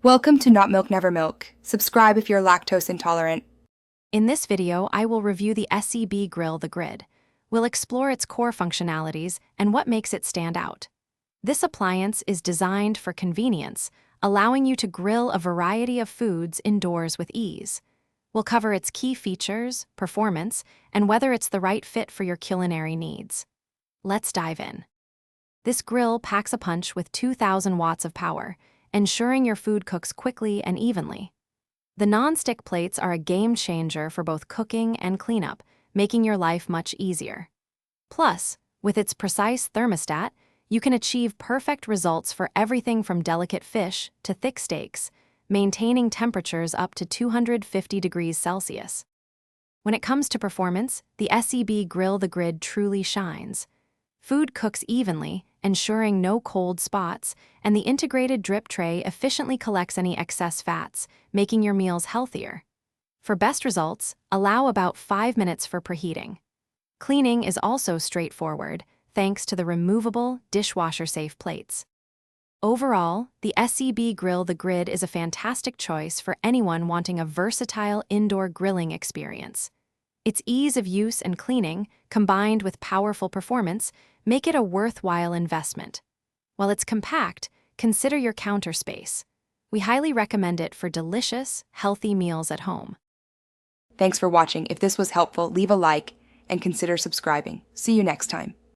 Welcome to Not Milk Never Milk. Subscribe if you're lactose intolerant. In this video, I will review the SEB Grill The Grid. We'll explore its core functionalities and what makes it stand out. This appliance is designed for convenience, allowing you to grill a variety of foods indoors with ease. We'll cover its key features, performance, and whether it's the right fit for your culinary needs. Let's dive in. This grill packs a punch with 2,000 watts of power, ensuring your food cooks quickly and evenly. The non-stick plates are a game changer for both cooking and cleanup, making your life much easier. Plus, with its precise thermostat, you can achieve perfect results for everything from delicate fish to thick steaks, maintaining temperatures up to 250 degrees Celsius. When it comes to performance, the SEB Grill The Grid truly shines. Food cooks evenly, ensuring no cold spots, and the integrated drip tray efficiently collects any excess fats, making your meals healthier. For best results, allow about 5 minutes for preheating. Cleaning is also straightforward, thanks to the removable, dishwasher-safe plates. Overall, the SEB Grill The Grid is a fantastic choice for anyone wanting a versatile indoor grilling experience. Its ease of use and cleaning, combined with powerful performance, make it a worthwhile investment. While it's compact, consider your counter space. We highly recommend it for delicious, healthy meals at home. Thanks for watching. If this was helpful, leave a like and consider subscribing. See you next time.